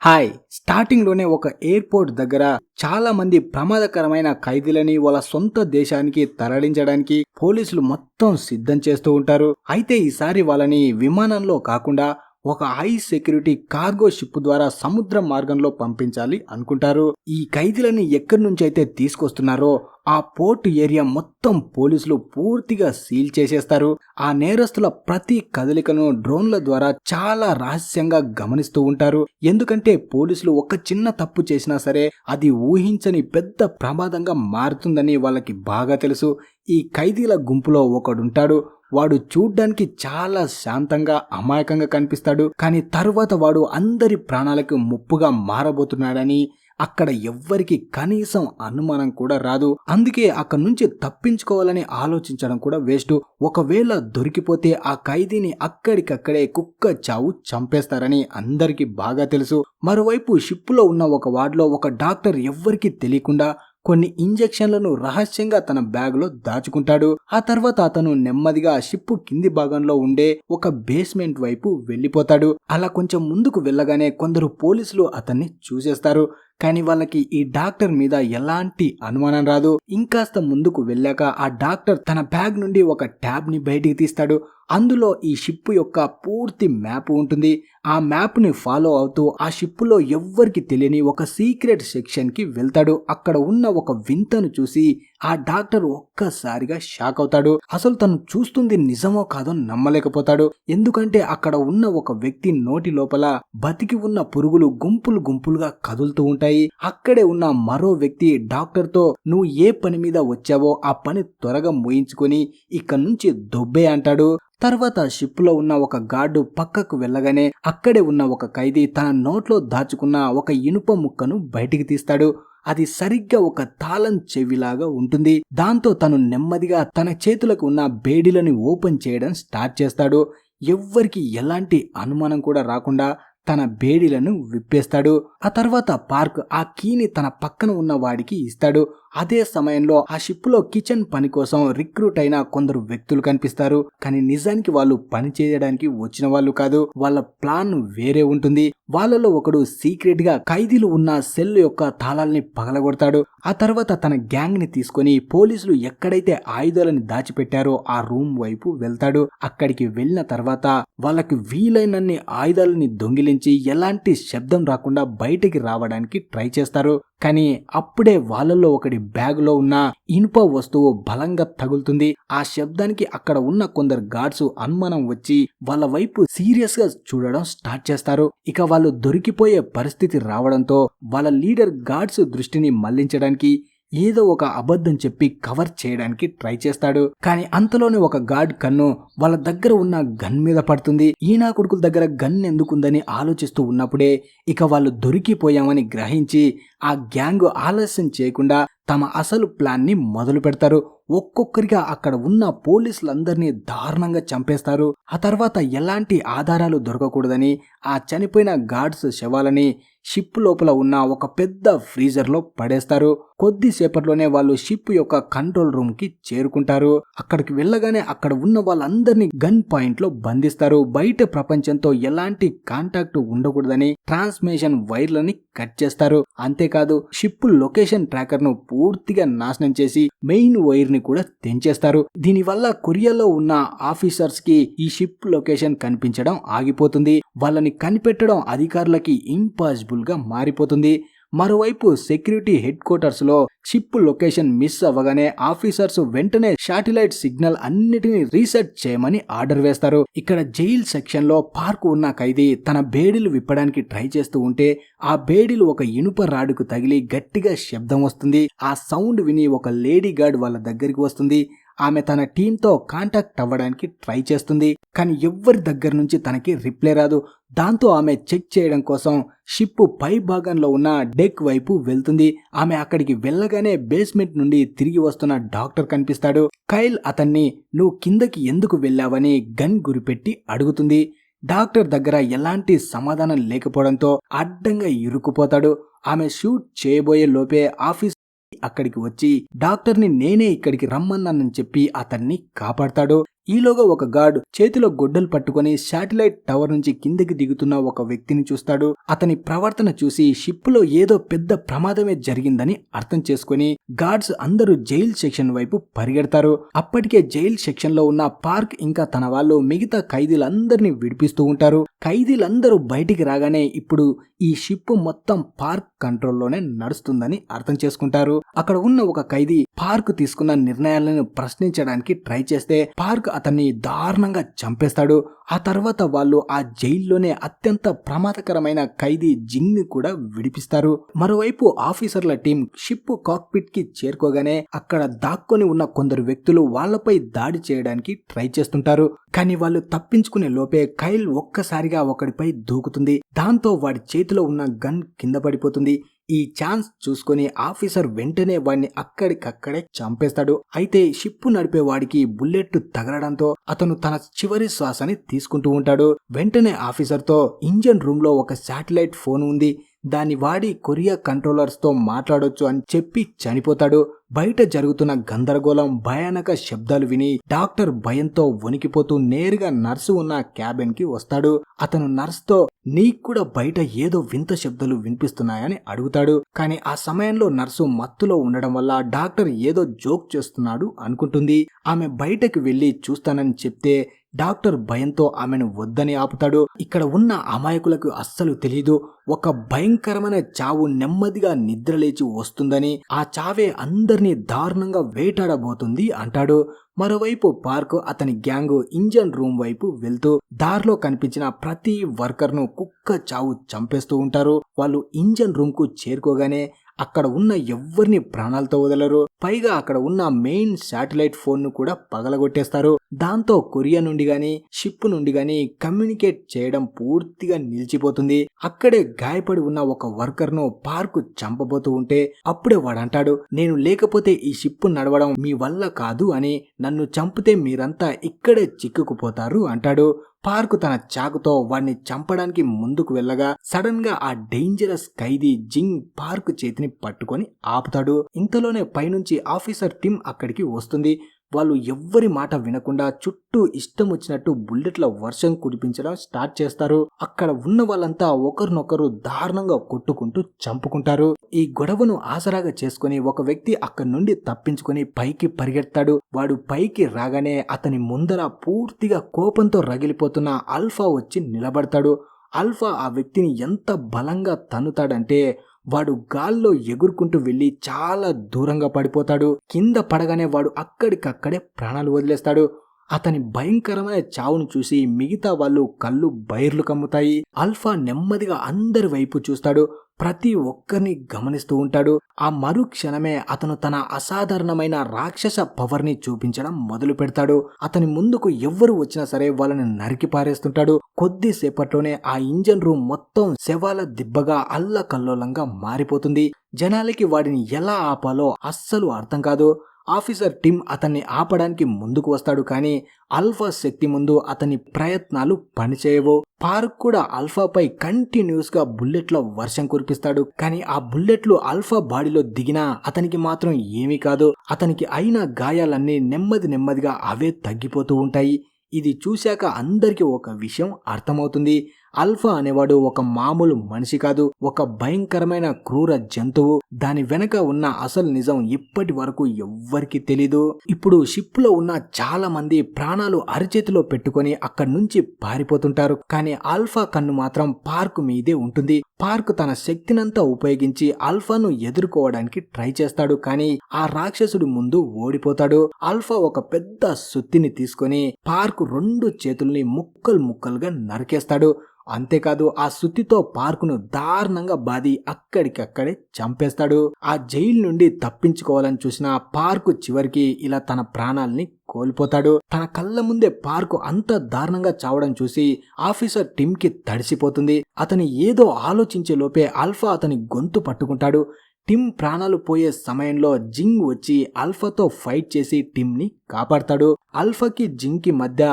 Hi starting లోనే ఒక airport దగ్గర చాలా మంది ప్రమాదకరమైన ఖైదీలని వాళ్ళ సొంత దేశానికి తరలించడానికి పోలీసులు మొత్తం సిద్ధం చేస్తూ ఉంటారు. అయితే ఈసారి వాళ్ళని విమానంలో కాకుండా ఒక హై సెక్యూరిటీ కార్గో షిప్ ద్వారా సముద్ర మార్గంలో పంపించాలి అనుకుంటారు. ఈ ఖైదీలని ఎక్కడి నుంచి అయితే తీసుకొస్తున్నారో ఆ పోర్ట్ ఏరియా మొత్తం పోలీసులు పూర్తిగా సీల్ చేసేస్తారు. ఆ నేరస్తుల ప్రతి కదలికను డ్రోన్ల ద్వారా చాలా రహస్యంగా గమనిస్తూ ఉంటారు. ఎందుకంటే పోలీసులు ఒక చిన్న తప్పు చేసినా సరే అది ఊహించని పెద్ద ప్రమాదంగా మారుతుందని వాళ్ళకి బాగా తెలుసు. ఈ ఖైదీల గుంపులో ఒకడుంటాడు. వాడు చూడ్డానికి చాలా శాంతంగా అమాయకంగా కనిపిస్తాడు. కానీ తరువాత వాడు అందరి ప్రాణాలకు ముప్పుగా మారబోతున్నాడని అక్కడ ఎవ్వరికి కనీసం అనుమానం కూడా రాదు. అందుకే అక్కడి నుంచి తప్పించుకోవాలని ఆలోచించడం కూడా వేస్ట్. ఒకవేళ దొరికిపోతే ఆ ఖైదీని అక్కడికక్కడే కుక్క చావు చంపేస్తారని అందరికీ బాగా తెలుసు. మరోవైపు షిప్పులో ఉన్న ఒక వార్డులో ఒక డాక్టర్ ఎవ్వరికీ తెలియకుండా కొన్ని ఇంజెక్షన్లను రహస్యంగా తన బ్యాగ్ లో దాచుకుంటాడు. ఆ తర్వాత అతను నెమ్మదిగా షిప్ కింది భాగంలో ఉండే ఒక బేస్మెంట్ వైపు వెళ్లిపోతాడు. అలా కొంచెం ముందుకు వెళ్ళగానే కొందరు పోలీసులు అతన్ని చూసేస్తారు. కానీ వాళ్ళకి ఈ డాక్టర్ మీద ఎలాంటి అనుమానం రాదు. ఇంకాస్త ముందుకు వెళ్ళాక ఆ డాక్టర్ తన బ్యాగ్ నుండి ఒక ట్యాబ్ ని బయటికి తీస్తాడు. అందులో ఈ షిప్ యొక్క పూర్తి మ్యాప్ ఉంటుంది. ఆ మ్యాప్ ని ఫాలో అవుతూ ఆ షిప్ లో ఎవ్వరికి తెలియని ఒక సీక్రెట్ సెక్షన్ కి వెళ్తాడు. అక్కడ ఉన్న ఒక వింతను చూసి ఆ డాక్టర్ ఒక్కసారిగా షాక్ అవుతాడు. అసలు తను చూస్తుంది నిజమో కాదో నమ్మలేకపోతాడు. ఎందుకంటే అక్కడ ఉన్న ఒక వ్యక్తి నోటి లోపల బతికి ఉన్న పురుగులు గుంపులు గుంపులుగా కదులుతూ ఉంటాయి. అక్కడే ఉన్న మరో వ్యక్తి డాక్టర్ తో నువ్వు ఏ పని మీద వచ్చావో ఆ పని త్వరగా ముయించుకొని ఇక్కడి నుంచి దొబ్బే అంటాడు. తర్వాత షిప్ లో ఉన్న ఒక గార్డు పక్కకు వెళ్ళగానే అక్కడే ఉన్న ఒక ఖైదీ తన నోట్లో దాచుకున్న ఒక ఇనుప ముక్కను బయటికి తీస్తాడు. అది సరిగ్గా ఒక తాళం చెవిలాగా ఉంటుంది. దాంతో తను నెమ్మదిగా తన చేతులకు ఉన్న బేడీలను ఓపెన్ చేయడం స్టార్ట్ చేస్తాడు. ఎవ్వరికి ఎలాంటి అనుమానం కూడా రాకుండా తన బేడీలను విప్పేస్తాడు. ఆ తర్వాత పార్క్ ఆ కీని తన పక్కన ఉన్న వాడికి ఇస్తాడు. అదే సమయంలో ఆ షిప్ లో కిచెన్ పని కోసం రిక్రూట్ అయిన కొందరు వ్యక్తులు కనిపిస్తారు. కానీ నిజానికి వాళ్ళు పని చేయడానికి వచ్చిన వాళ్ళు కాదు. వాళ్ళ ప్లాన్ వేరే ఉంటుంది. వాళ్ళలో ఒకడు సీక్రెట్ గా ఖైదీలు ఉన్న సెల్ యొక్క తాళాలని పగలగొడతాడు. ఆ తర్వాత తన గ్యాంగ్ ని తీసుకుని పోలీసులు ఎక్కడైతే ఆయుధాలని దాచిపెట్టారో ఆ రూమ్ వైపు వెళ్తాడు. అక్కడికి వెళ్ళిన తర్వాత వాళ్ళకి వీలైనన్ని ఆయుధాలని దొంగిలించి ఎలాంటి శబ్దం రాకుండా బయటికి రావడానికి ట్రై చేస్తారు. కానీ అప్పుడే వాళ్ళలో ఒకడి బ్యాగ్ లో ఉన్న ఇనుప వస్తువు బలంగా తగులుతుంది. ఆ శబ్దానికి అక్కడ ఉన్న కొందరు గార్డ్స్ అనుమానం వచ్చి వాళ్ళ వైపు సీరియస్ గా చూడడం స్టార్ట్ చేస్తారు. ఇక వాళ్ళు దొరికిపోయే పరిస్థితి రావడంతో వాళ్ళ లీడర్ గార్డ్స్ దృష్టిని మళ్లించడానికి ఏదో ఒక అబద్ధం చెప్పి కవర్ చేయడానికి ట్రై చేస్తాడు. కానీ అంతలోనే ఒక గార్డ్ కన్ను వాళ్ళ దగ్గర ఉన్న గన్ మీద పడుతుంది. ఈనా కొడుకుల దగ్గర గన్ ఎందుకుందని ఆలోచిస్తూ ఉన్నప్పుడే ఇక వాళ్ళు దొరికిపోయామని గ్రహించి ఆ గ్యాంగ్ ఆలస్యం చేయకుండా తమ అసలు ప్లాన్ ని మొదలు పెడతారు. ఒక్కొక్కరిగా అక్కడ ఉన్న పోలీసులందరినీ దారుణంగా చంపేస్తారు. ఆ తర్వాత ఎలాంటి ఆధారాలు దొరకకూడదని ఆ చనిపోయిన గార్డ్స్ శవాలని షిప్ లోపల ఉన్న ఒక పెద్ద ఫ్రీజర్ లో పడేస్తారు. కొద్దిసేపట్లోనే వాళ్ళు షిప్ యొక్క కంట్రోల్ రూమ్ కి చేరుకుంటారు. అక్కడికి వెళ్ళగానే అక్కడ ఉన్న వాళ్ళందరినీ గన్ పాయింట్ లో బంధిస్తారు. బయట ప్రపంచంతో ఎలాంటి కాంటాక్ట్ ఉండకూడదని ట్రాన్స్మిషన్ వైర్లని కట్ చేస్తారు. అంతేకాదు షిప్ లొకేషన్ ట్రాకర్ ను పూర్తిగా నాశనం చేసి మెయిన్ వైర్ ని కూడా తెంచేస్తారు. దీనివల్ల కొరియాలో ఉన్న ఆఫీసర్స్ కి ఈ షిప్ లొకేషన్ కనిపించడం ఆగిపోతుంది. వాళ్ళని కనిపెట్టడం అధికారులకి ఇంపాసిబుల్ గా మారిపోతుంది. మరోవైపు సెక్యూరిటీ హెడ్ క్వార్టర్స్ లో షిప్ లొకేషన్ మిస్ అవ్వగానే ఆఫీసర్స్ వెంటనే శాటిలైట్ సిగ్నల్ అన్నిటిని రీసెట్ చేయమని ఆర్డర్ వేస్తారు. ఇక్కడ జైల్ సెక్షన్ లో పార్క్ ఉన్న ఖైదీ తన బేడీలు విప్పడానికి ట్రై చేస్తూ ఉంటే ఆ బేడీలు ఒక ఇనుప రాడుకు తగిలి గట్టిగా శబ్దం వస్తుంది. ఆ సౌండ్ విని ఒక లేడీ గార్డ్ వాళ్ళ దగ్గరికి వస్తుంది. ఆమె తన టీంతో కాంటాక్ట్ అవ్వడానికి ట్రై చేస్తుంది. కానీ ఎవ్వరి దగ్గర నుంచి తనకి రిప్లై రాదు. దాంతో ఆమె చెక్ చేయడం కోసం షిప్ పై భాగంలో ఉన్న డెక్ వైపు వెళ్తుంది. ఆమె అక్కడికి వెళ్ళగానే బేస్మెంట్ నుండి తిరిగి వస్తున్న డాక్టర్ కనిపిస్తాడు. కైల్ అతన్ని నువ్వు కిందకి ఎందుకు వెళ్ళావని గన్ గురిపెట్టి అడుగుతుంది. డాక్టర్ దగ్గర ఎలాంటి సమాధానం లేకపోవడంతో అడ్డంగా ఇరుక్కుపోతాడు. ఆమె షూట్ చేయబోయే లోపే ఆఫీస్ అక్కడికి వచ్చి డాక్టర్ని నేనే ఇక్కడికి రమ్మన్నానని చెప్పి అతన్ని కాపాడతాడు. ఈలోగా ఒక గార్డ్ చేతిలో గొడ్డలు పట్టుకొని శాటిలైట్ టవర్ నుంచి కిందకి దిగుతున్న ఒక వ్యక్తిని చూస్తాడు. అతని ప్రవర్తన చూసి షిప్ లో ఏదో పెద్ద ప్రమాదమే జరిగిందని అర్థం చేసుకుని గార్డ్స్ అందరూ జైల్ సెక్షన్ వైపు పరిగెడతారు. అప్పటికే జైల్ సెక్షన్ లో ఉన్న పార్క్ ఇంకా తన వాళ్ళు మిగతా ఖైదీలందరినీ విడిపిస్తూ ఉంటారు. ఖైదీలందరూ బయటికి రాగానే ఇప్పుడు ఈ షిప్ మొత్తం పార్క్ కంట్రోల్లోనే నడుస్తుందని అర్థం చేసుకుంటారు. అక్కడ ఉన్న ఒక ఖైదీ పార్క్ తీసుకున్న నిర్ణయాలను ప్రశ్నించడానికి ట్రై చేస్తే పార్క్ అతన్ని దారుణంగా చంపేస్తాడు. ఆ తర్వాత వాళ్ళు ఆ జైల్లోనే అత్యంత ప్రమాదకరమైన ఖైదీ జింగ్ ని కూడా విడిపిస్తారు. మరోవైపు ఆఫీసర్ల టీం షిప్ కాక్పిట్ కి చేరుకోగానే అక్కడ దాక్కొని ఉన్న కొందరు వ్యక్తులు వాళ్లపై దాడి చేయడానికి ట్రై చేస్తుంటారు. కానీ వాళ్ళు తప్పించుకునే లోపే కైల్ ఒక్కసారిగా ఒకడిపై దూకుతుంది. దాంతో వాడి చేతిలో ఉన్న గన్ కింద పడిపోతుంది. ఈ ఛాన్స్ చూసుకుని ఆఫీసర్ వెంటనే వాడిని అక్కడికక్కడే చంపేస్తాడు. అయితే షిప్ నడిపే వాడికి బుల్లెట్ తగలడంతో అతను తన చివరి శ్వాసని తీసుకుంటూ ఉంటాడు. వెంటనే ఆఫీసర్ తో ఇంజన్ రూమ్ లో ఒక శాటిలైట్ ఫోన్ ఉంది, దాన్ని వాడి కొరియా కంట్రోలర్స్ తో మాట్లాడొచ్చు అని చెప్పి చనిపోతాడు. బయట జరుగుతున్న గందరగోళం, భయానక శబ్దాలు విని డాక్టర్ భయంతో వణికిపోతూ నేరుగా నర్సు ఉన్న క్యాబిన్ కి వస్తాడు. అతను నర్సుతో నీకు కూడా బయట ఏదో వింత శబ్దాలు వినిపిస్తున్నాయని అడుగుతాడు. కానీ ఆ సమయంలో నర్సు మత్తులో ఉండడం వల్ల డాక్టర్ ఏదో జోక్ చేస్తున్నాడు అనుకుంటుంది. ఆమె బయటకు వెళ్లి చూస్తానని చెప్తే డాక్టర్ భయంతో ఆమెను వద్దని ఆపుతాడు. ఇక్కడ ఉన్న అమాయకులకు అస్సలు తెలీదు ఒక భయంకరమైన చావు నెమ్మదిగా నిద్రలేచి వస్తుందని, ఆ చావే అందరినీ దారుణంగా వేటాడబోతుంది అంటాడు. మరోవైపు పార్క్ అతని గ్యాంగ్ ఇంజన్ రూమ్ వైపు వెళ్తూ దారిలో కనిపించిన ప్రతి వర్కర్ ను కుక్క చావు చంపేస్తూ ఉంటారు. వాళ్ళు ఇంజన్ రూమ్ కు చేరుకోగానే అక్కడ ఉన్న ఎవ్వరిని ప్రాణాలతో వదలరు. పైగా అక్కడ ఉన్న మెయిన్ శాటిలైట్ ఫోన్ ను కూడా పగలగొట్టేస్తారు. దాంతో కొరియా నుండి గాని షిప్ నుండి గాని కమ్యూనికేట్ చేయడం పూర్తిగా నిలిచిపోతుంది. అక్కడే గాయపడి ఉన్న ఒక వర్కర్ ను పార్క్ చంపబోతూ ఉంటే అప్పుడే వాడంటాడు, నేను లేకపోతే ఈ షిప్ నడవడం మీ వల్ల కాదు అని, నన్ను చంపితే మీరంతా ఇక్కడే చిక్కుకుపోతారు అంటాడు. పార్క్ తన చాకుతో వాడిని చంపడానికి ముందుకు వెళ్ళగా సడన్ గా ఆ డేంజరస్ ఖైదీ జింగ్ పార్క్ చేతిని పట్టుకొని ఆపుతాడు. ఇంతలోనే పైనుంచి ఆఫీసర్ టిమ్ అక్కడికి వస్తుంది. వాళ్ళు ఎవ్వరి మాట వినకుండా చుట్టూ ఇష్టం వచ్చినట్టు బుల్లెట్ల వర్షం కురిపించడం స్టార్ట్ చేస్తారు. అక్కడ ఉన్న వాళ్ళంతా ఒకరినొకరు దారుణంగా కొట్టుకుంటూ చంపుకుంటారు. ఈ గొడవను ఆసరాగా చేసుకుని ఒక వ్యక్తి అక్కడి నుండి తప్పించుకుని పైకి పరిగెడతాడు. వాడు పైకి రాగానే అతని ముందర పూర్తిగా కోపంతో రగిలిపోతున్న ఆల్ఫా వచ్చి నిలబడతాడు. ఆల్ఫా ఆ వ్యక్తిని ఎంత బలంగా తన్నుతాడంటే వాడు గాల్లో ఎగురుకుంటూ వెళ్లి చాలా దూరంగా పడిపోతాడు. కింద పడగానే వాడు అక్కడికక్కడే ప్రాణాలు వదిలేస్తాడు. అతని భయంకరమైన చావును చూసి మిగతా వాళ్ళు కళ్ళు బైర్లు కమ్ముతాయి. ఆల్ఫా నెమ్మదిగా అందరి వైపు చూస్తాడు. ప్రతి ఒక్కరిని గమనిస్తూ ఉంటాడు. ఆ మరు క్షణమే అతను తన అసాధారణమైన రాక్షస పవర్ ని చూపించడం మొదలు పెడతాడు. అతని ముందుకు ఎవ్వరు వచ్చినా సరే వాళ్ళని నరికి పారేస్తుంటాడు. కొద్దిసేపట్లోనే ఆ ఇంజన్ రూమ్ మొత్తం శవాల దిబ్బగా అల్లకల్లోలంగా మారిపోతుంది. జనాలకి వాడిని ఎలా ఆపాలో అస్సలు అర్థం కాదు. ఆఫీసర్ టిమ్ అతన్ని ఆపడానికి ముందుకు వస్తాడు. కానీ ఆల్ఫా శక్తి ముందు అతని ప్రయత్నాలు పనిచేయవు. పార్క్ కూడా ఆల్ఫాపై కంటిన్యూస్ గా బుల్లెట్ల వర్షం కురిపిస్తాడు. కానీ ఆ బుల్లెట్లు ఆల్ఫా బాడీలో దిగినా అతనికి మాత్రం ఏమీ కాదు. అతనికి అయిన గాయాలన్నీ నెమ్మదిగా అవే తగ్గిపోతూ ఉంటాయి. ఇది చూశాక అందరికీ ఒక విషయం అర్థమవుతుంది. ఆల్ఫా అనేవాడు ఒక మామూలు మనిషి కాదు, ఒక భయంకరమైన క్రూర జంతువు. దాని వెనక ఉన్న అసలు నిజం ఇప్పటి వరకు ఎవ్వరికి తెలీదు. ఇప్పుడు షిప్ లో ఉన్న చాలా మంది ప్రాణాలు అరిచేతిలో పెట్టుకొని అక్కడి నుంచి పారిపోతుంటారు. కానీ ఆల్ఫా కన్ను మాత్రం పార్క్ మీదే ఉంటుంది. పార్క్ తన శక్తినంతా ఉపయోగించి ఆల్ఫాను ఎదుర్కోవడానికి ట్రై చేస్తాడు. కానీ ఆ రాక్షసుడి ముందు ఓడిపోతాడు. ఆల్ఫా ఒక పెద్ద సుత్తిని తీసుకొని పార్క్ 2 చేతుల్ని ముక్కలుగా నరికేస్తాడు. అంతేకాదు ఆ సుత్తితో పార్కును దారుణంగా బాది అక్కడికక్కడే చంపేస్తాడు. ఆ జైలు నుండి తప్పించుకోవాలని చూసిన పార్కు చివరికి ఇలా తన ప్రాణాల్ని కోల్పోతాడు. తన కళ్ళ ముందే పార్కు అంత దారుణంగా చావడం చూసి ఆఫీసర్ టిమ్ కి తడిసిపోతుంది. అతని ఏదో ఆలోచించే లోపే ఆల్ఫా అతని గొంతు పట్టుకుంటాడు. టిమ్ ప్రాణాలు పోయే సమయంలో జింగ్ వచ్చి ఆల్ఫాతో ఫైట్ చేసి టిమ్ ని కాపాడతాడు. ఆల్ఫాకి జింగ్ కి మధ్య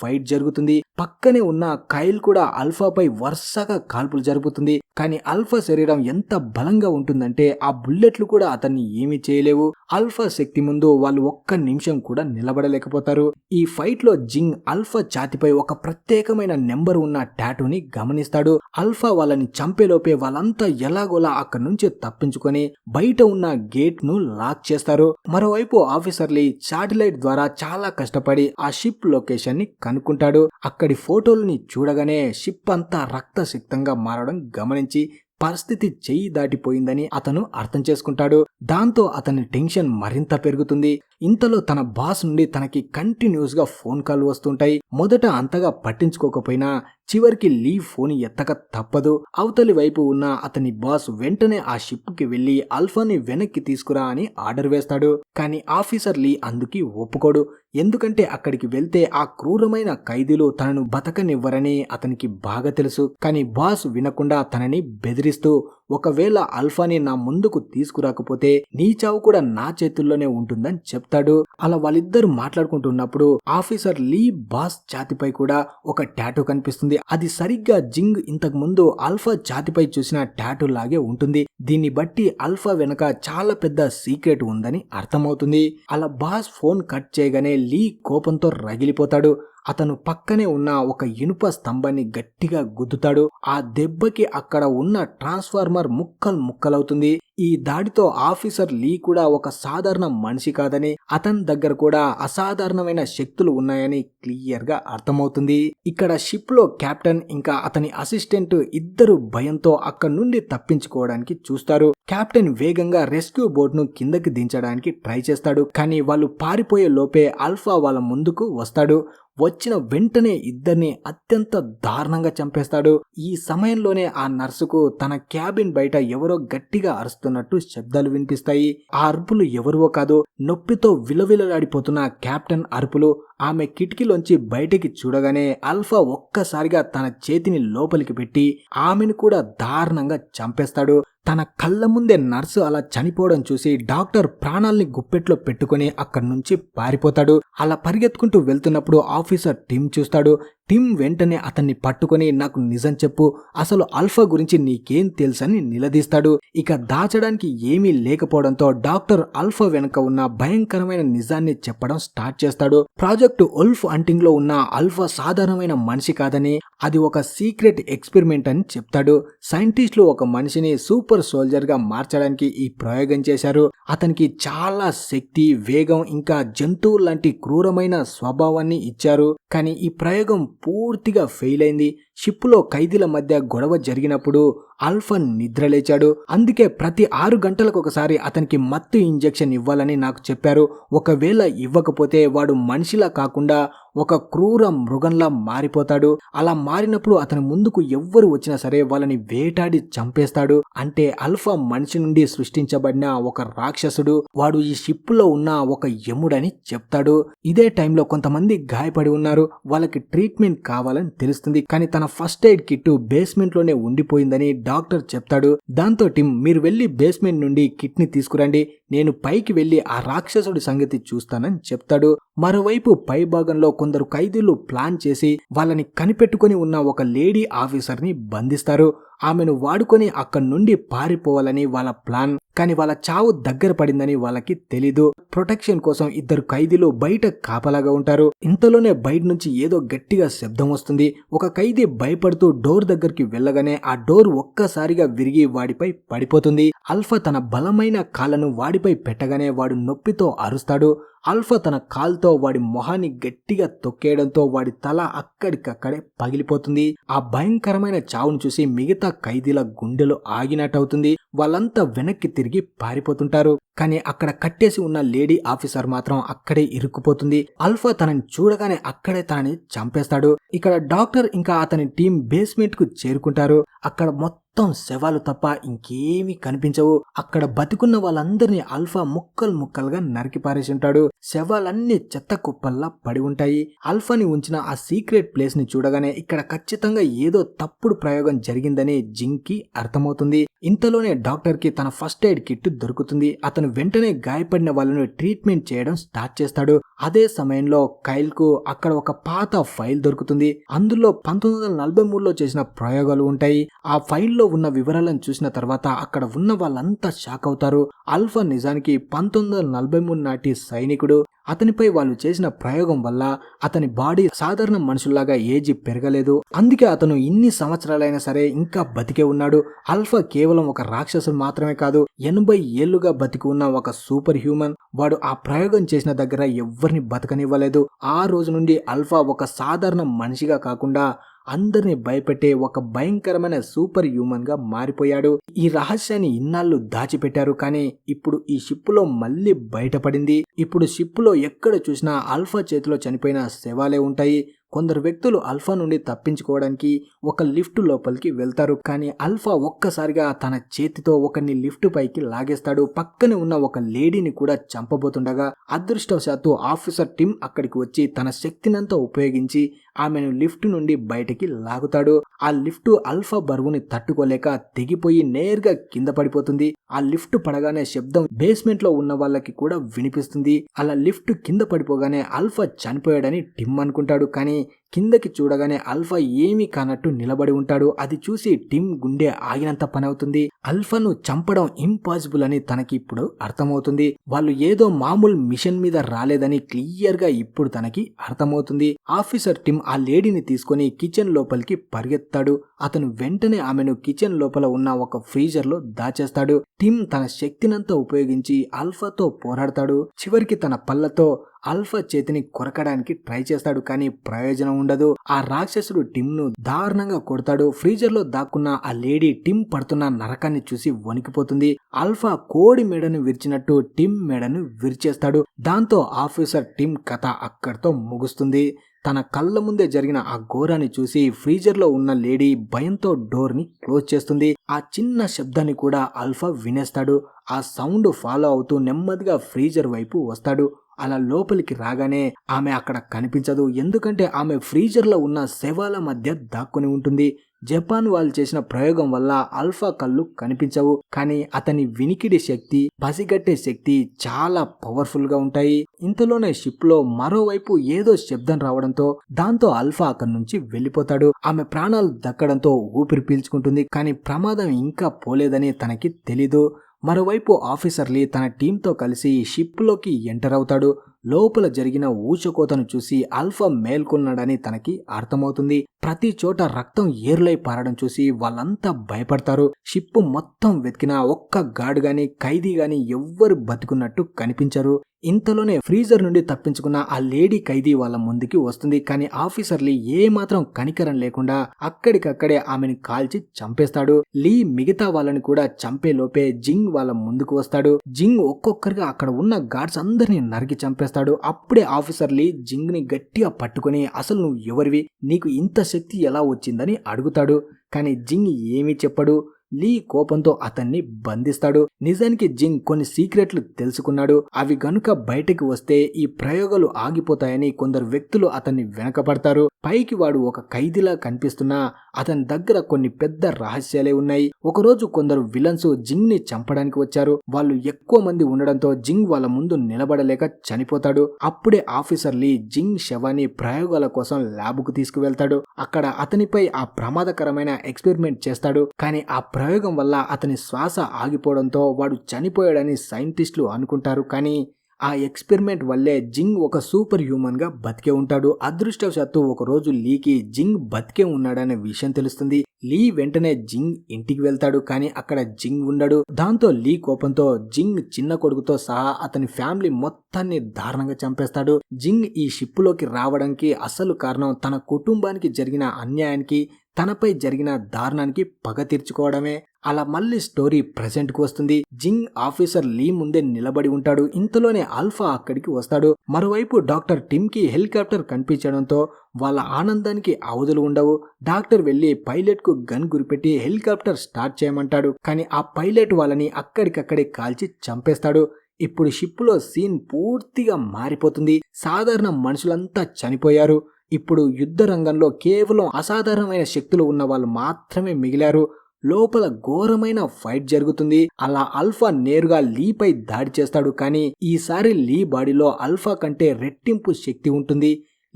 ఫైట్ జరుగుతుంది. పక్కనే ఉన్న కైల్ కూడా ఆల్ఫాపై వరుసగా కాల్పులు జరుపుతుంది. కానీ ఆల్ఫా శరీరం ఎంత బలంగా ఉంటుందంటే ఆ బుల్లెట్లు కూడా అతన్ని ఏమీ చేయలేవు. ఆల్ఫా శక్తి ముందు వాళ్ళు ఒక్క నిమిషం కూడా నిలబడలేకపోతారు. ఈ ఫైట్ లో జింగ్ ఆల్ఫా ఛాతిపై ఒక ప్రత్యేకమైన నెంబర్ ఉన్న టాటూని గమనిస్తాడు. ఆల్ఫా వాళ్ళని చంపేలోపే వాళ్ళంతా ఎలాగోలా అక్కడి నుంచి తప్పించుకొని బయట ఉన్న గేట్ ను లాక్ చేస్తారు. మరోవైపు ఆఫీసర్ లీ శాటిలైట్ ద్వారా చాలా కష్టపడి ఆ షిప్ లొకేషన్ ని కనుక్కుంటాడు. అక్కడి ఫోటోలని చూడగానే షిప్ అంతా రక్తసిక్తంగా మారడం గమనించి పరిస్థితి చెయ్యి దాటిపోయిందని అతను అర్థం చేసుకుంటాడు. దాంతో అతని టెన్షన్ మరింత పెరుగుతుంది. ఇంతలో తన బాస్ నుండి తనకి కంటిన్యూస్ గా ఫోన్ కాల్ వస్తుంటాయి. మొదట అంతగా పట్టించుకోకపోయినా చివరికి లీ ఫోన్ ఎత్తక తప్పదు. అవతలి వైపు ఉన్న అతని బాస్ వెంటనే ఆ షిప్ కి వెళ్లి ఆల్ఫాని వెనక్కి తీసుకురా అని ఆర్డర్ వేస్తాడు. కానీ ఆఫీసర్ లీ అందుకి ఒప్పుకోడు. ఎందుకంటే అక్కడికి వెళ్తే ఆ క్రూరమైన ఖైదీలు తనను బతకనివ్వరని అతనికి బాగా తెలుసు. కానీ బాస్ వినకుండా తనని బెదిరిస్తూ ఒకవేళ ఆల్ఫాని నా ముందుకు తీసుకురాకపోతే నీ చావు కూడా నా చేతుల్లోనే ఉంటుందని చెప్తాడు. అలా వాళ్ళిద్దరు మాట్లాడుకుంటున్నప్పుడు ఆఫీసర్ లీ బాస్ ఛాతిపై కూడా ఒక టాటూ కనిపిస్తుంది. అది సరిగ్గా జింగ్ ఇంతకు ముందు ఆల్ఫా ఛాతిపై చూసిన టాటూ లాగే ఉంటుంది. దీన్ని బట్టి ఆల్ఫా వెనక చాలా పెద్ద సీక్రెట్ ఉందని అర్థమవుతుంది. అలా బాస్ ఫోన్ కట్ చేయగానే లీ కోపంతో రగిలిపోతాడు. అతను పక్కనే ఉన్న ఒక ఇనుప స్తంభాన్ని గట్టిగా గుద్దుతాడు. ఆ దెబ్బకి అక్కడ ఉన్న ట్రాన్స్ఫార్మర్ ముక్కలవుతుంది. ఈ దాడితో ఆఫీసర్ లీ కూడా ఒక సాధారణ మనిషి కాదని, అతని దగ్గర కూడా అసాధారణమైన శక్తులు ఉన్నాయని క్లియర్ గా అర్థమవుతుంది. ఇక్కడ షిప్ లో కెప్టెన్ ఇంకా అతని అసిస్టెంట్ ఇద్దరు భయంతో అక్కడి నుండి తప్పించుకోవడానికి చూస్తారు. కెప్టెన్ వేగంగా రెస్క్యూ బోట్ ను కిందకి దించడానికి ట్రై చేస్తాడు. కానీ వాళ్ళు పారిపోయే లోపే ఆల్ఫా వాళ్ళ ముందుకు వస్తాడు. వచ్చిన వెంటనే ఇద్దరిని అత్యంత దారుణంగా చంపేస్తాడు. ఈ సమయంలోనే ఆ నర్సుకు తన క్యాబిన్ బయట ఎవరో గట్టిగా అరుస్తున్నట్టు శబ్దాలు వినిపిస్తాయి. ఆ అరుపులు ఎవరివో కాదు, నొప్పితో విలవిలలాడిపోతున్న కెప్టెన్ అరుపులు. ఆమె కిటికీలోంచి బయటికి చూడగానే ఆల్ఫా ఒక్కసారిగా తన చేతిని లోపలికి పెట్టి ఆమెను కూడా దారుణంగా చంపేస్తాడు. తన కళ్ళ ముందే నర్సు అలా చనిపోవడం చూసి డాక్టర్ ప్రాణాల్ని గుప్పెట్లో పెట్టుకుని అక్కడి నుంచి పారిపోతాడు. అలా పరిగెత్తుకుంటూ వెళ్తున్నప్పుడు ఆఫీసర్ టిమ్ చూస్తాడు. టిమ్ వెంటనే అతన్ని పట్టుకొని నాకు నిజం చెప్పు, అసలు ఆల్ఫా గురించి నీకేం తెలుసని నిలదీస్తాడు. ఇక దాచడానికి ఏమీ లేకపోవడంతో డాక్టర్ ఆల్ఫా వెనుక ఉన్న భయంకరమైన నిజాన్ని చెప్పడం స్టార్ట్ చేస్తాడు. ప్రాజెక్టు ఉల్ఫ్ హంటింగ్ లో ఉన్న ఆల్ఫా సాధారణమైన మనిషి కాదని, అది ఒక సీక్రెట్ ఎక్స్పెరిమెంట్ అని చెప్తాడు. సైంటిస్టులు ఒక మనిషిని సూపర్ సోల్జర్ గా మార్చడానికి ఈ ప్రయోగం చేశారు. అతనికి చాలా శక్తి, వేగం ఇంకా జంతువు లాంటి క్రూరమైన స్వభావాన్ని ఇచ్చారు. కానీ ఈ ప్రయోగం పూర్తిగా ఫెయిల్ అయింది. షిప్పులో ఖైదీల మధ్య గొడవ జరిగినప్పుడు ఆల్ఫా నిద్రలేచాడు. అందుకే ప్రతి 6 గంటలకు ఒకసారి అతనికి మత్తు ఇంజెక్షన్ ఇవ్వాలని నాకు చెప్పారు. ఒకవేళ ఇవ్వకపోతే వాడు మనిషిలా కాకుండా ఒక క్రూర మృగంలా మారిపోతాడు. అలా మారినప్పుడు అతని ముందుకు ఎవ్వరు వచ్చినా సరే వాళ్ళని వేటాడి చంపేస్తాడు. అంటే ఆల్ఫా మనిషి నుండి సృష్టించబడిన ఒక రాక్షసుడు. వాడు ఈ షిప్పులో ఉన్న ఒక యముడని చెప్తాడు. ఇదే టైంలో కొంతమంది గాయపడి ఉన్నారు. వాళ్ళకి ట్రీట్మెంట్ కావాలని తెలుస్తుంది. కానీ తన ఫస్ట్ ఎయిడ్ కిట్ బేస్మెంట్ లోనే ఉండిపోయిందని డాక్టర్ చెప్తాడు. దాంతో టిమ్, మీరు వెళ్లి బేస్మెంట్ నుండి కిట్ ని తీసుకురండి, నేను పైకి వెళ్లి ఆ రాక్షసుడి సంగతి చూస్తానని చెప్తాడు. మరోవైపు పై భాగంలో కొందరు ఖైదీలు ప్లాన్ చేసి వాళ్ళని కనిపెట్టుకుని ఉన్న ఒక లేడీ ఆఫీసర్ ని బంధిస్తారు. ఆమెను వాడుకొని అక్కడి నుండి పారిపోవాలని వాళ్ళ ప్లాన్. కానీ వాళ్ళ చావు దగ్గర పడిందని వాళ్ళకి తెలీదు. ప్రొటెక్షన్ కోసం ఇద్దరు ఖైదీలు బయట కాపలాగా ఉంటారు. ఇంతలోనే బయట నుంచి ఏదో గట్టిగా శబ్దం వస్తుంది. ఒక ఖైదీ భయపడుతూ డోర్ దగ్గరికి వెళ్ళగానే ఆ డోర్ ఒక్కసారిగా విరిగి వాడిపై పడిపోతుంది. ఆల్ఫా తన బలమైన కాళ్ళను వాడిపై పెట్టగానే వాడు నొప్పితో అరుస్తాడు. ఆల్ఫా తన కాల్తో వాడి మొహాన్ని గట్టిగా తొక్కేయడంతో వాడి తల అక్కడికక్కడే పగిలిపోతుంది. ఆ భయంకరమైన చావును చూసి మిగతా ఖైదీల గుండెలు ఆగినట్టవుతుంది. వాళ్ళంతా వెనక్కి తిరిగి పారిపోతుంటారు. కానీ అక్కడ కట్టేసి ఉన్న లేడీ ఆఫీసర్ మాత్రం అక్కడే ఇరుక్కుపోతుంది. ఆల్ఫా తనని చూడగానే అక్కడే తనని చంపేస్తాడు. ఇక్కడ డాక్టర్ ఇంకా అతని టీం బేస్మెంట్ కు చేరుకుంటారు. అక్కడ మొత్తం శవాలు తప్ప ఇంకేమీ కనిపించవు. అక్కడ బతికున్న వాళ్ళందరినీ ఆల్ఫా ముక్కలుగా నరికి పారేసి ఉంటాడు. శవాలన్నీ చెత్త కుప్పల్లా పడి ఉంటాయి. ఆల్ఫాని ఉంచిన ఆ సీక్రెట్ ప్లేస్ ని చూడగానే ఇక్కడ ఖచ్చితంగా ఏదో తప్పుడు ప్రయోగం జరిగిందని జింగ్కి అర్థమవుతుంది. ఇంతలోనే డాక్టర్ కి తన ఫస్ట్ ఎయిడ్ కిట్ దొరుకుతుంది. అతను వెంటనే గాయపడిన వాళ్ళను ట్రీట్మెంట్ చేయడం స్టార్ట్ చేస్తాడు. అదే సమయంలో కైల్ కు అక్కడ ఒక పాత ఫైల్ దొరుకుతుంది. అందులో 1943లో చేసిన ప్రయోగాలు ఉంటాయి. ఆ ఫైల్లో ఫైల్లో ఉన్న వివరాలను చూసిన తర్వాత అక్కడ ఉన్న వాళ్ళంతా షాక్ అవుతారు. ఆల్ఫా నిజానికి 1943 నాటి సైనికుడు. అతనిపై వాళ్ళు చేసిన ప్రయోగం వల్ల అతని బాడీ సాధారణ మనుషుల్లాగా ఏజీ పెరగలేదు. అందుకే అతను ఇన్ని సంవత్సరాలైనా సరే ఇంకా బతికే ఉన్నాడు. ఆల్ఫా కేవలం ఒక రాక్షసుడు మాత్రమే కాదు, 80 ఏళ్లుగా బతికి ఉన్న ఒక సూపర్ హ్యూమన్. వాడు ఆ ప్రయోగం చేసిన దగ్గర ఎవ్వరిని బతకనివ్వలేదు. ఆ రోజు నుండి ఆల్ఫా ఒక సాధారణ మనిషిగా కాకుండా అందరిని భయపెట్టే ఒక భయంకరమైన సూపర్ హ్యూమన్ గా మారిపోయాడు. ఈ రహస్యాన్ని ఇన్నాళ్ళు దాచిపెట్టారు, కానీ ఇప్పుడు ఈ షిప్ లో మళ్ళీ బయటపడింది. ఇప్పుడు షిప్ లో ఎక్కడ చూసినా ఆల్ఫా చేతిలో చనిపోయిన శవాలే ఉంటాయి. కొందరు వ్యక్తులు ఆల్ఫా నుండి తప్పించుకోవడానికి ఒక లిఫ్ట్ లోపలికి వెళ్తారు, కానీ ఆల్ఫా ఒక్కసారిగా తన చేతితో ఒకరిని లిఫ్ట్ పైకి లాగేస్తాడు. పక్కనే ఉన్న ఒక లేడీని కూడా చంపబోతుండగా అదృష్టవశాత్తు ఆఫీసర్ టిమ్ అక్కడికి వచ్చి తన శక్తినంతా ఉపయోగించి ఆమెను లిఫ్ట్ నుండి బయటికి లాగుతాడు. ఆ లిఫ్ట్ ఆల్ఫా బరువుని తట్టుకోలేక తెగిపోయి నేరుగా కింద పడిపోతుంది. ఆ లిఫ్ట్ పడగానే శబ్దం బేస్మెంట్ లో ఉన్న వాళ్ళకి కూడా వినిపిస్తుంది. అలా లిఫ్ట్ కింద పడిపోగానే ఆల్ఫా చనిపోయాడని టిమ్ అనుకుంటాడు, కానీ కిందకి చూడగానే ఆల్ఫా ఏమీ కానట్టు నిలబడి ఉంటాడు. అది చూసి టిమ్ గుండె ఆగినంత పని అవుతుంది. ఆల్ఫాను చంపడం ఇంపాసిబుల్ అని తనకి ఇప్పుడు అర్థమవుతుంది. వాళ్ళు ఏదో మామూలు మిషన్ మీద రాలేదని క్లియర్ గా ఇప్పుడు తనకి అర్థమవుతుంది. ఆఫీసర్ టిమ్ ఆ లేడీని తీసుకొని కిచెన్ లోపలికి పరిగెత్తాడు. అతను వెంటనే ఆమెను కిచెన్ లోపల ఉన్న ఒక ఫ్రీజర్ లో దాచేస్తాడు. టిమ్ తన శక్తినంతా ఉపయోగించి ఆల్ఫాతో పోరాడతాడు. చివరికి తన పళ్ళతో ఆల్ఫా చేతిని కొరకడానికి ట్రై చేస్తాడు, కానీ ప్రయోజనం ఉండదు. ఆ రాక్షసుడు టిమ్ ను దారుణంగా కొడతాడు. ఫ్రీజర్ లో దాక్కున్న ఆ లేడీ టిమ్ పడుతున్న నరకాన్ని చూసి వణికిపోతుంది. ఆల్ఫా కోడి మెడను విరిచినట్టు టిమ్ మెడను విరిచేస్తాడు. దాంతో ఆఫీసర్ టిమ్ కథ అక్కడితో ముగుస్తుంది. తన కళ్ళ ముందే జరిగిన ఆ ఘోరాన్ని చూసి ఫ్రీజర్ లో ఉన్న లేడీ భయంతో డోర్ ని క్లోజ్ చేస్తుంది. ఆ చిన్న శబ్దాన్ని కూడా ఆల్ఫా వినేస్తాడు. ఆ సౌండ్ ఫాలో అవుతూ నెమ్మదిగా ఫ్రీజర్ వైపు వస్తాడు. అలా లోపలికి రాగానే ఆమె అక్కడ కనిపించదు, ఎందుకంటే ఆమె ఫ్రీజర్ లో ఉన్న శవాల మధ్య దాక్కుని ఉంటుంది. జపాన్ వాళ్ళు చేసిన ప్రయోగం వల్ల ఆల్ఫా కళ్ళు కనిపించవు, కానీ అతని వినికిడి శక్తి, పసిగట్టే శక్తి చాలా పవర్ఫుల్ గా ఉంటాయి. ఇంతలోనే షిప్ లో మరోవైపు ఏదో శబ్దం రావడంతో దాంతో ఆల్ఫా అక్కడి నుంచి వెళ్లిపోతాడు. ఆమె ప్రాణాలు దక్కడంతో ఊపిరి పీల్చుకుంటుంది, కానీ ప్రమాదం ఇంకా పోలేదని తనకి తెలీదు. మరోవైపు ఆఫీసర్ లీ తన టీంతో కలిసి షిప్ లోకి ఎంటర్ అవుతాడు. లోపల జరిగిన ఊచకోతను చూసి ఆల్ఫా మేల్కొన్నాడని తనకి అర్థమవుతుంది. ప్రతి చోట రక్తం ఏర్లై పారడం చూసి వాళ్ళంతా భయపడతారు. షిప్ మొత్తం వెతికినా ఒక్క గార్డ్ గాని ఖైదీ గాని ఎవ్వరు బతుకున్నట్టు కనిపించరు. ఇంతలోనే ఫ్రీజర్ నుండి తప్పించుకున్న ఆ లేడీ ఖైదీ వాళ్ళ ముందుకి వస్తుంది, కానీ ఆఫీసర్ లీ ఏ మాత్రం కనికరం లేకుండా అక్కడికక్కడే ఆమెను కాల్చి చంపేస్తాడు. లీ మిగతా వాళ్ళని కూడా చంపే లోపే జింగ్ వాళ్ళ ముందుకు వస్తాడు. జింగ్ ఒక్కొక్కరిగా అక్కడ ఉన్న గార్డ్స్ అందరినీ నరికి చంపేస్తాడు. అప్పుడే ఆఫీసర్ లీ జింగ్ ని గట్టిగా పట్టుకుని అసలు నువ్వు ఎవరివి, నీకు ఇంత శక్తి ఎలా వచ్చిందని అడుగుతాడు, కానీ జింగ్ ఏమీ చెప్పడు. లీ కోపంతో అతన్ని బంధిస్తాడు. నిజానికి జింగ్ కొన్ని సీక్రెట్లు తెలుసుకున్నాడు. అవి గనుక బయటకు వస్తే ఈ ప్రయోగాలు ఆగిపోతాయని కొందరు వ్యక్తులు అతన్ని వెనకపడతారు. పైకి వాడు ఒక ఖైదీలా కనిపిస్తున్నా అతని దగ్గర కొన్ని పెద్ద రహస్యాలే ఉన్నాయి. ఒకరోజు కొందరు విలన్స్ జింగ్ ని చంపడానికి వచ్చారు. వాళ్ళు ఎక్కువ మంది ఉండడంతో జింగ్ వాళ్ళ ముందు నిలబడలేక చనిపోతాడు. అప్పుడే ఆఫీసర్ లీ జింగ్ శవాన్ని ప్రయోగాల కోసం ల్యాబ్ కు తీసుకువెళ్తాడు. అక్కడ అతనిపై ఆ ప్రమాదకరమైన ఎక్స్పెరిమెంట్ చేస్తాడు, కానీ ఆ ప్రయోగం వల్ల అతని శ్వాస ఆగిపోవడంతో వాడు చనిపోయాడని సైంటిస్టులు అనుకుంటారు. కానీ ఆ ఎక్స్పెరిమెంట్ వల్లే జింగ్ ఒక సూపర్ హ్యూమన్ గా బతికే ఉంటాడు. అదృష్టవశాత్తు ఒక రోజు లీకి జింగ్ బతికే ఉన్నాడనే విషయం తెలుస్తుంది. లీ వెంటనే జింగ్ ఇంటికి వెళ్తాడు, కానీ అక్కడ జింగ్ ఉండడు. దాంతో లీ కోపంతో జింగ్ చిన్న కొడుకుతో సహా అతని ఫ్యామిలీ మొత్తాన్ని దారుణంగా చంపేస్తాడు. జింగ్ ఈ షిప్ లోకి రావడానికి అసలు కారణం తన కుటుంబానికి జరిగిన అన్యాయానికి, తనపై జరిగిన దారుణానికి పగ తీర్చుకోవడమే. అలా మళ్ళీ స్టోరీ ప్రెజెంట్ కు వస్తుంది. జింగ్ ఆఫీసర్ లీ ముందే నిలబడి ఉంటాడు. ఇంతలోనే ఆల్ఫా అక్కడికి వస్తాడు. మరోవైపు డాక్టర్ టిమ్ కి హెలికాప్టర్ కనిపించడంతో వాళ్ళ ఆనందానికి అవధులు ఉండవు. డాక్టర్ వెళ్లి పైలట్ కు గన్ గురిపెట్టి హెలికాప్టర్ స్టార్ట్ చేయమంటాడు, కానీ ఆ పైలట్ వాళ్ళని అక్కడికక్కడే కాల్చి చంపేస్తాడు. ఇప్పుడు షిప్ లో సీన్ పూర్తిగా మారిపోతుంది. సాధారణ మనుషులంతా చనిపోయారు. ఇప్పుడు యుద్ధ రంగంలో కేవలం అసాధారణమైన శక్తులు ఉన్న వాళ్ళు మాత్రమే మిగిలారు. లోపల ఘోరమైన ఫైట్ జరుగుతుంది. అలా ఆల్ఫా నేరుగా లీపై దాడి చేస్తాడు, కానీ ఈసారి లీ బాడీలో ఆల్ఫా కంటే రెట్టింపు శక్తి ఉంటుంది.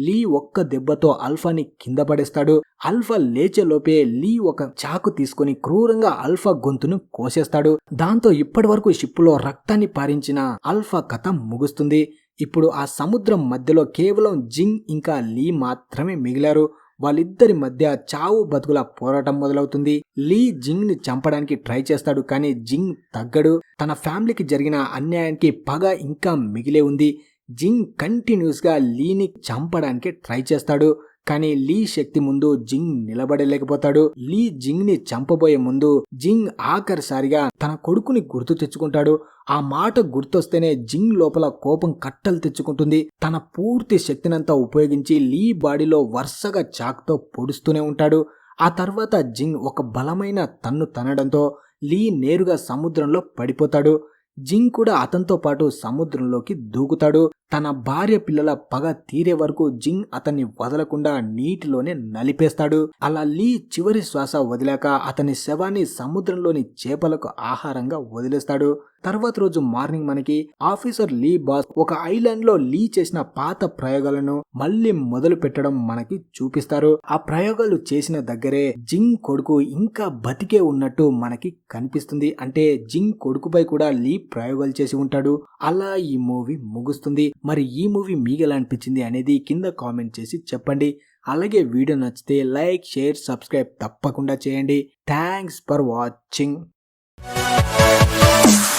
లీ ఒక్క దెబ్బతో ఆల్ఫాని కింద పడేస్తాడు. ఆల్ఫా లేచేలోపే లీ ఒక చాకు తీసుకుని క్రూరంగా ఆల్ఫా గొంతును కోసేస్తాడు. దాంతో ఇప్పటి వరకు షిప్పులో రక్తాన్ని పారించిన ఆల్ఫా కథ ముగుస్తుంది. ఇప్పుడు ఆ సముద్రం మధ్యలో కేవలం జింగ్ ఇంకా లీ మాత్రమే మిగిలారు. వాళ్ళిద్దరి మధ్య చావు బతుకుల పోరాటం మొదలవుతుంది. లీ జింగ్ ని చంపడానికి ట్రై చేస్తాడు, కానీ జింగ్ తగ్గడు. తన ఫ్యామిలీకి జరిగిన అన్యాయానికి పగ ఇంకా మిగిలే ఉంది. జింగ్ కంటిన్యూస్ గా లీని చంపడానికి ట్రై చేస్తాడు, కానీ లీ శక్తి ముందు జింగ్ నిలబడలేకపోతాడు. లీ జింగ్ ని చంపబోయే ముందు జింగ్ ఆఖరిసారిగా తన కొడుకుని గుర్తు తెచ్చుకుంటాడు. ఆ మాట గుర్తొస్తేనే జింగ్ లోపల కోపం కట్టలు తెచ్చుకుంటుంది. తన పూర్తి శక్తినంతా ఉపయోగించి లీ బాడీలో వరుసగా చాక్తో పొడుస్తూనే ఉంటాడు. ఆ తర్వాత జింగ్ ఒక బలమైన తన్ను తనడంతో లీ నేరుగా సముద్రంలో పడిపోతాడు. జింగ్ కూడా అతనితో పాటు సముద్రంలోకి దూకుతాడు. తన భార్య పిల్లల పగ తీరే వరకు జింగ్ అతన్ని వదలకుండా నీటిలోనే నలిపేస్తాడు. అలా లీ చివరి శ్వాస వదిలాక అతని శవాన్ని సముద్రంలోని చేపలకు ఆహారంగా వదిలేస్తాడు. తర్వాత రోజు మార్నింగ్ మనకి ఆఫీసర్ లీ బాస్ ఒక ఐలాండ్ లో లీ చేసిన పాత ప్రయోగాలను మళ్ళీ మొదలు పెట్టడం మనకి చూపిస్తారు. ఆ ప్రయోగాలు చేసిన దగ్గరే జింగ్ కొడుకు ఇంకా బతికే ఉన్నట్టు మనకి కనిపిస్తుంది. అంటే జింగ్ కొడుకుపై కూడా లీ ప్రయోగాలు చేసి ఉంటాడు. అలా ఈ మూవీ ముగుస్తుంది. మరి ఈ మూవీ మీకు ఎలా అనిపించింది అనేది కింద కామెంట్ చేసి చెప్పండి. అలాగే వీడియో నచ్చితే లైక్, షేర్, సబ్స్క్రైబ్ తప్పకుండా చేయండి. Thanks for watching.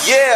Yeah.